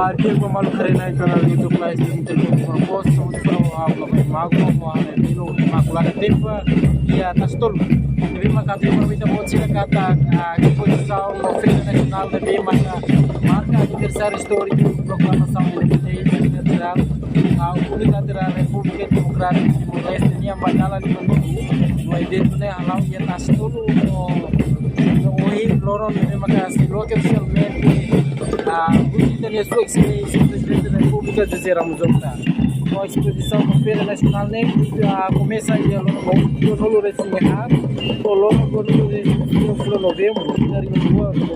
Dia com malu karena canal YouTube mais de internet proposta onde para a blog mago a Nilo maculada tempo e a tastol. Deve macabe para vida pode kata a exposição oferta nacional de marca aniversário histórico proclamação independência federal a unilateral República Democrática de Timor-Leste nem a badala de no evento né alau e a tastol hoje lorong deve macasi localmente a visita da sua experiência do presidente da República de Zeramuzonta. A exposição da Feira Nacional começa aí no Lolo de Sinhar, no Lolo de novembro, na rua do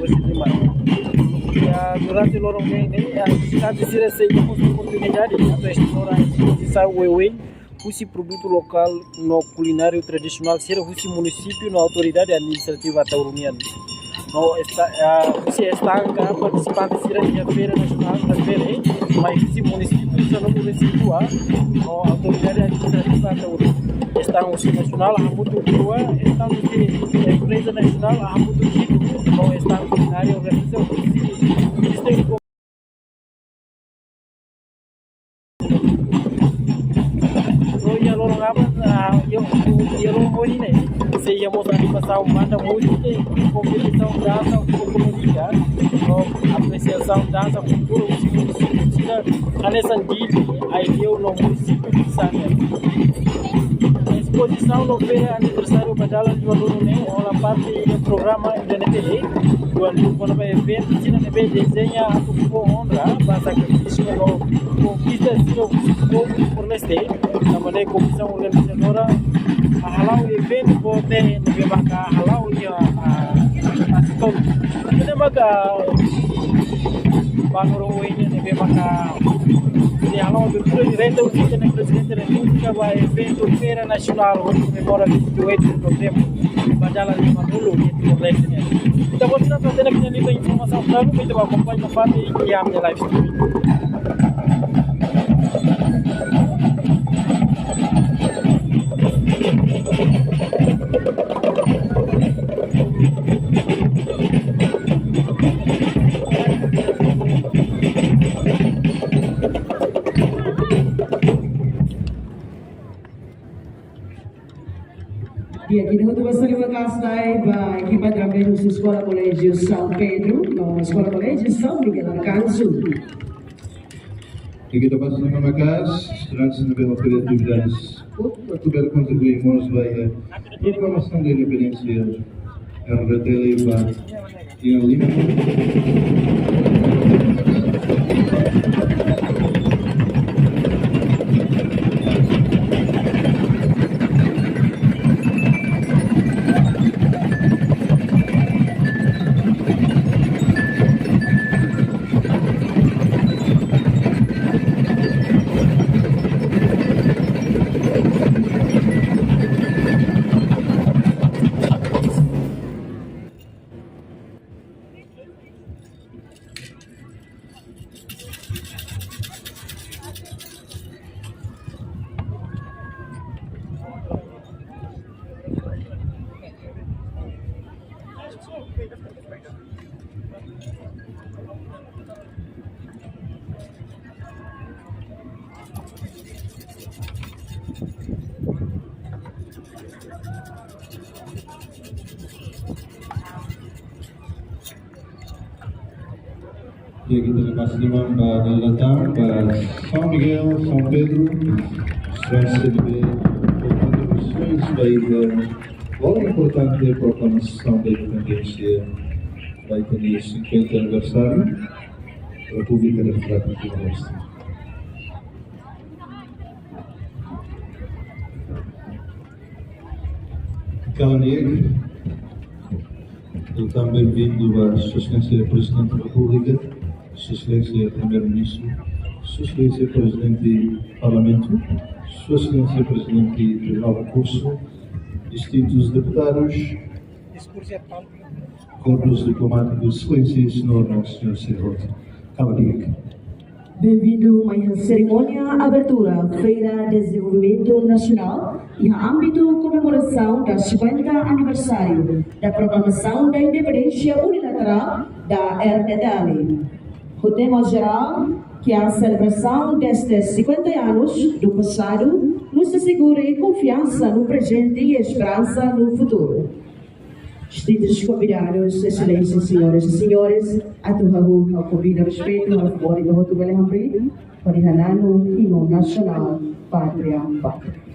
durante o Loro Game, a cidade de Sira tem uma oportunidade para explorar a exposição Uewei, o produto local no culinário tradicional, ser o município na autoridade administrativa tauruniana. Você está participando da Feira Nacional da Feira, mas esse município já não recebeu a autoridade administrativa da está no nacional, a muito boa, está no empresa nacional, a muito chique, não está no culinário, organização, isso se íamos animação manda música, competição, dança, comunidade, apreciação, dança, cultura, a nessa aí eu no município de Sânia. A exposição no feira aniversário Badala de Valorune, uma parte do programa da NPE, quando vai evento, se não NPE desenha a sua honra, passa que no conquista o por leste, na maneira comissão organizadora, a halau evento pode levar a halau e a setor. Kita maka bangun ini nih maka di halau betul renta usia nih presidente da República vai evento feira nacional onde comemora 28 de novembro Badala de Manolo e Timor-Leste. Então você não está tendo aqui informação para não vai acompanhar a parte e a minha live streaming. Ya, kita untuk terima kasih ba equipa de trabalho da Escola Colégio São Pedro, na Escola Colégio São Miguel Arcanjo. E kita pasti terima kasih, esperança de ver atividades para poder contribuir para a proclamação da independência em Rebetela e em Lima. Ya, kita lepas lima datang ke São Miguel, São Pedro, para receber contribuições para a importante proclamação da independência vai ter o 50 aniversário da República Democrática de Timor-Leste. Calanier, ele também bem-vindo à Sua Excelência Presidente da República, Sua Excelência Primeiro-Ministro, Sua Excelência Presidente do Parlamento, Sua Excelência Presidente do Tribunal de Recurso, distintos deputados, corpos diplomáticos, Excelência e Senhor Nosso Senhor Serrote. Calanier. Bem-vindo a mais cerimônia abertura Feira de Desenvolvimento Nacional e a âmbito comemoração do 50 aniversário da proclamação da independência unilateral da RDL. O tema geral, que é a celebração destes 50 anos do passado, nos assegura confiança no presente e esperança no futuro. Distintos convidados, excelências, senhoras e senhores, atuhahu ao convite a respeito ao favor do Roto Belém Parihanano, hino nacional, Pátria, Pátria.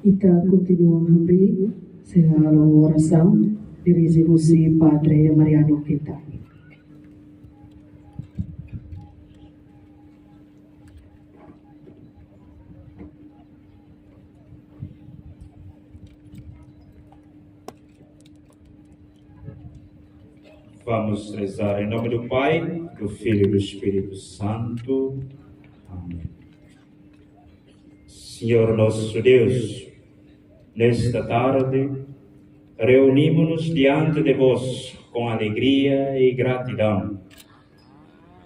Kita continua memberi segala oração de resolusi Padre Mariano kita. Vamos rezar em nome do Pai, do Filho e do Espírito Santo. Amém. Senhor nosso Deus, nesta tarde, reunimos-nos diante de vós com alegria e gratidão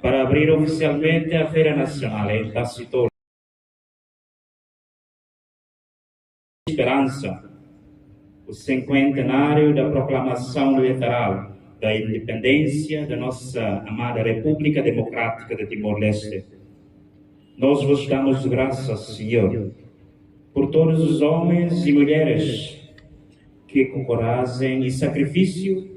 para abrir oficialmente a Feira Nacional em Tacitolo. Esperança, o cinquentenário da proclamação literal da independência da nossa amada República Democrática de Timor-Leste. Nós vos damos graças, Senhor, por todos os homens e mulheres que com coragem e sacrifício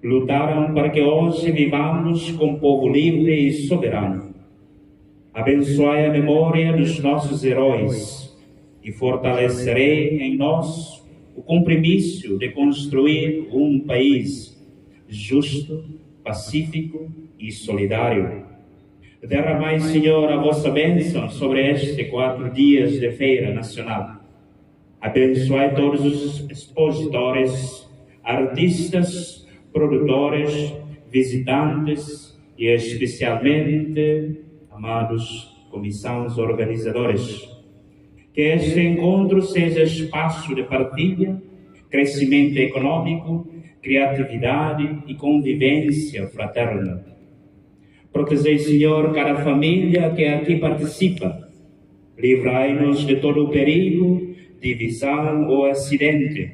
lutaram para que hoje vivamos como povo livre e soberano. Abençoai a memória dos nossos heróis e fortalecerei em nós o compromisso de construir um país justo, pacífico e solidário. Derramai, Senhor, a vossa bênção sobre estes 4 dias de Feira Nacional. Abençoai todos os expositores, artistas, produtores, visitantes e especialmente, amados comissões organizadores. Que este encontro seja espaço de partilha, crescimento econômico, criatividade e convivência fraterna. Protegei, Senhor, cada família que aqui participa. Livrai-nos de todo o perigo, divisão ou acidente.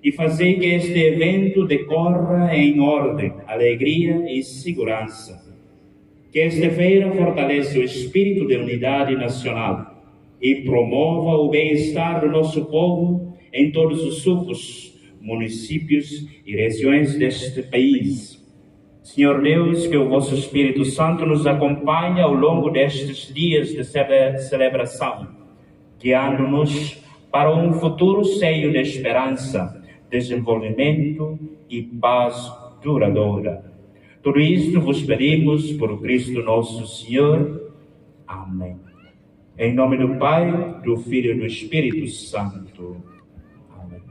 E fazei que este evento decorra em ordem, alegria e segurança. Que esta feira fortaleça o espírito de unidade nacional e promova o bem-estar do nosso povo em todos os sulcos, municípios e regiões deste país. Senhor Deus, que o vosso Espírito Santo nos acompanhe ao longo destes dias de celebração, guiando-nos para um futuro cheio de esperança, desenvolvimento e paz duradoura. Tudo isto vos pedimos por Cristo nosso Senhor. Amém. Em nome do Pai, do Filho e do Espírito Santo. Amém.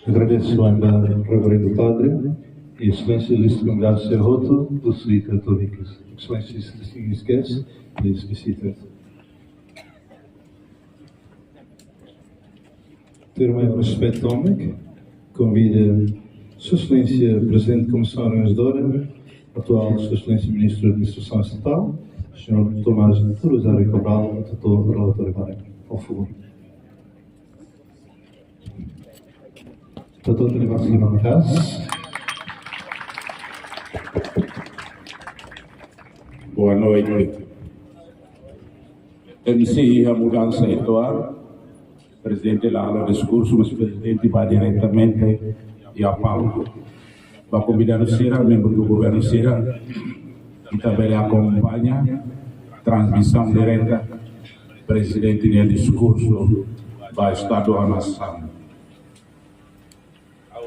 Agradeço ainda ao Reverendo Padre e Excelência Luís Congresso Serroto, do Suí Católicos. Excelência, se esquece, please be seated. Ter o maior respeito homem, convida Sua Excelência Presidente da Comissão Organizadora, atual Sua Excelência Ministro da Administração Estatal, Sr. Tomás Rosário Cabral, Doutor Relator Barem. Por favor. Doutor Tenebas Lima Matas. Boa noite. MC a mudança atual. Presidente lá no discurso, mas o presidente vai diretamente e a palco. Vai convidar o Cira, membro do governo Cira, e também acompanha transmissão direta. Presidente no discurso vai estar do nação.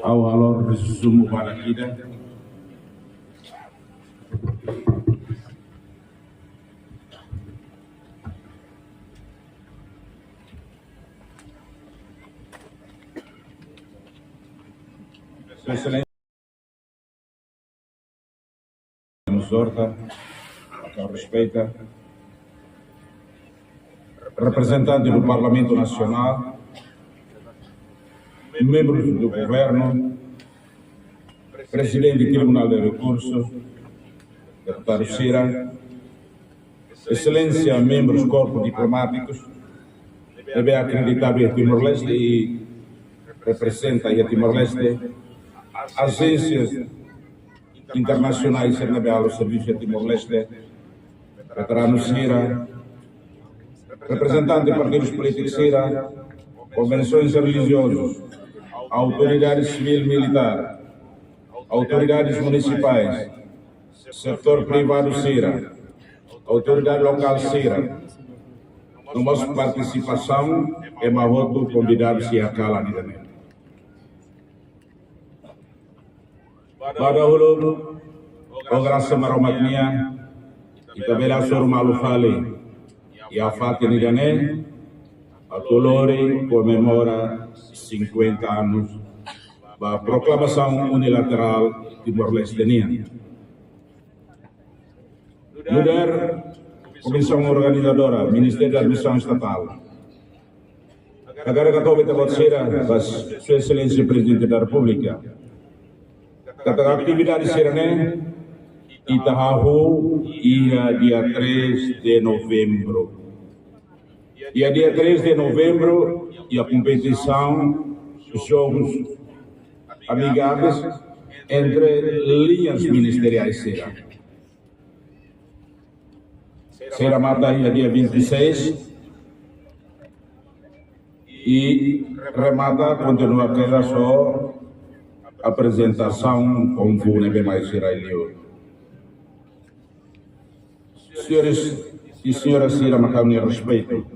Ao valor resumo para a vida. Excelência, nos orta, que respeita, representante do Parlamento Nacional, membros do Governo, Presidente do Tribunal de Recursos, deputado Cira, Excelência, membros do Corpo Diplomáticos, deve acreditar em Timor-Leste e representa a Timor-Leste, agências internacionais ao serviço de Timor-Leste, veterano Cira, representante de partidos políticos Cira, convenções religiosas, autoridades civil e militar, autoridades municipais, setor privado Cira, autoridade local Cira. Nossa participação é uma voto convidado-se a cala de janeiro. Pada hulu, graça maromatnia, e também a sua malu fale, e a faca de janeiro, a Tolore comemora 50 anos da proclamação unilateral timor-lesteniana. Líder, Comissão Organizadora, Ministério da Administração Estatal. Agora que estou a dizer, Sua Excelência Presidente da República, a atividade será Itahahu dia 3 de novembro. E a dia 3 de novembro, e a competição, os jogos amigáveis entre linhas ministeriais será marcada dia 26 e remata continua a ter só apresentação com o nebe mais israelio. Senhores e senhoras, Cira Macauni, respeito.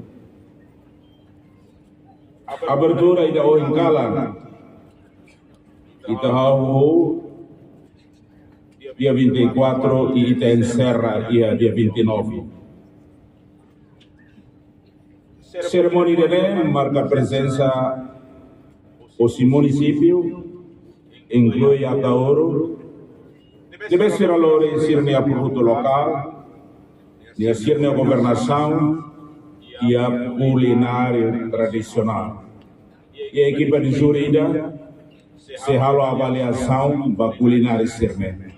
Abertura ainda o Incala, Itahahu, dia 24 e Ita encerra dia 29. Cerimônia de marca a presença do município, inclui a Tauro, deve ser a lore sirne a produto local, e a sirne a governação e a culinária tradicional. E a equipa de Jurida se ralo a avaliação da culinária Serme.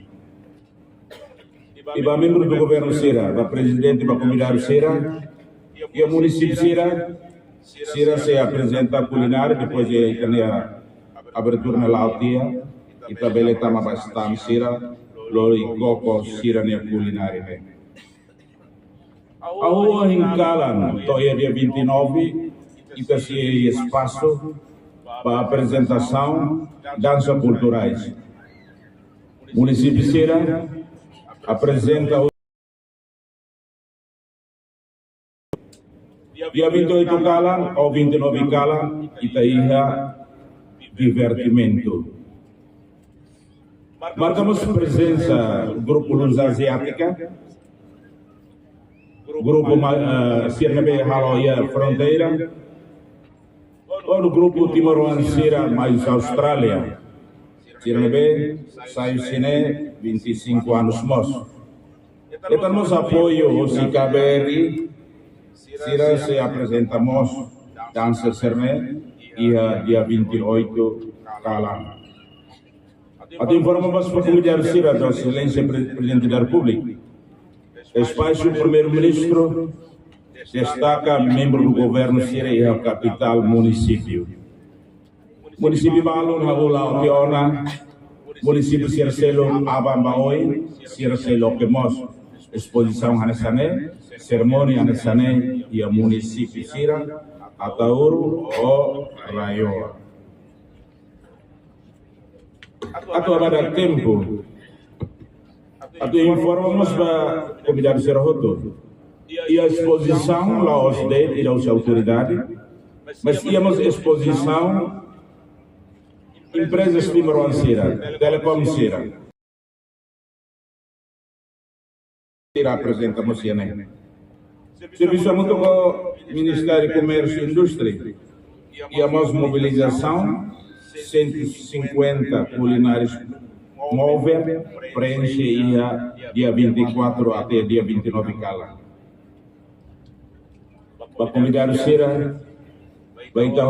E para membro do governo Sira, para presidente da comunidade Sira, e o município Sira se apresenta a culinária, depois tem a abertura na Lautia, e também estamos bastante Sira, lori coco Sira na culinária. A rua em Calan, dia 29, e tem espaço para apresentação danças culturais. O município Sira apresenta dia 28 Calan ou 29 Calan e Itaíha divertimento. Marcamos presença do grupo Luz Asiática, grupo Sirnebe Haloia Fronteira, ou no grupo Timor-Leste mais Austrália. Sirnebe saiu Sine 25 anos moço. E temos apoio o CKBR, Sira se apresentamos dança Sirne e dia 28 Calan. Até informamos para a comunidade Sira da Excelência Presidente da República. Espaço Primeiro-Ministro destaca membro do governo Sira e a capital município. Município Balon, Raula Opiona, município Sircelo Abambaoi, Sircelo Quemos, exposição Hanesane, cerimônia Hanesane e a município Sira, Atauru ou Raioa. Atualmente tempo, informamos para a comunidade Serroto e a exposição lá aos DED e às autoridades, mas tínhamos exposição empresas Timor-Leste Sira, Telecom Sira. Sira apresentamos CNE. Serviço muito com o Ministério do Comércio e Indústria. E a nossa mobilização, 150 culinários móveis, preenche dia 24 até dia 29 Calan. Para a comunidade Sira, vai estar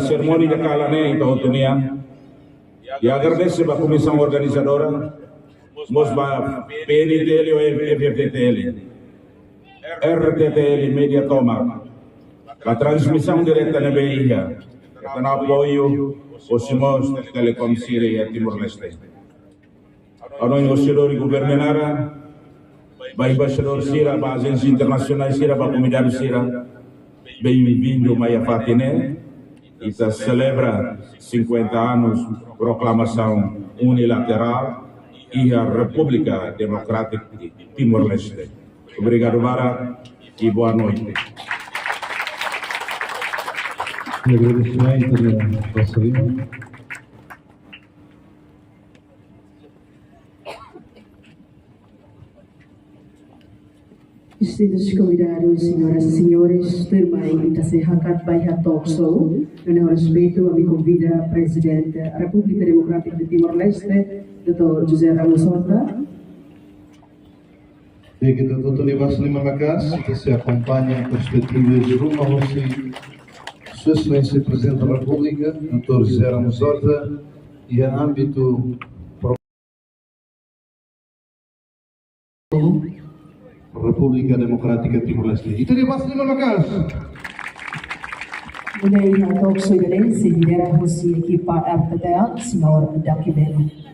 cerimônia da Calané em Tahotunia. E agradeço a comissão organizadora, nós vamos PNTL ou FFTL, RTTL, Media Toma, a transmissão direta na BIA, com apoio aos Simões Telecom Sira e Timor-Leste. A nós, o senhor governador, vai embaixador Sira, para a agência internacional Sira, para a comunidade Sira, bem-vindo, Maia Fatine. E se celebra 50 anos proclamação unilateral e a República Democrática de Timor-Leste. Obrigado, Vara, e boa noite. Agradecimento da vossa língua. Distintos convidados, senhoras e senhores, também está se hakat by talk show. Eu respeito a me convida a Presidente da República Democrática de Timor-Leste, Dr. José Ramos Horta. E que o Dr. Nivaso Lima Macas, que se acompanha perspectivas rumo ao Sua Excelência Presidente da República, Dr. José Ramos Horta, e em âmbito República Democrática Timor-Leste. E teria bastante Lima Macas. Mulai talk show ini lidera hosi equipa RTTA, Senhor Daki Beno.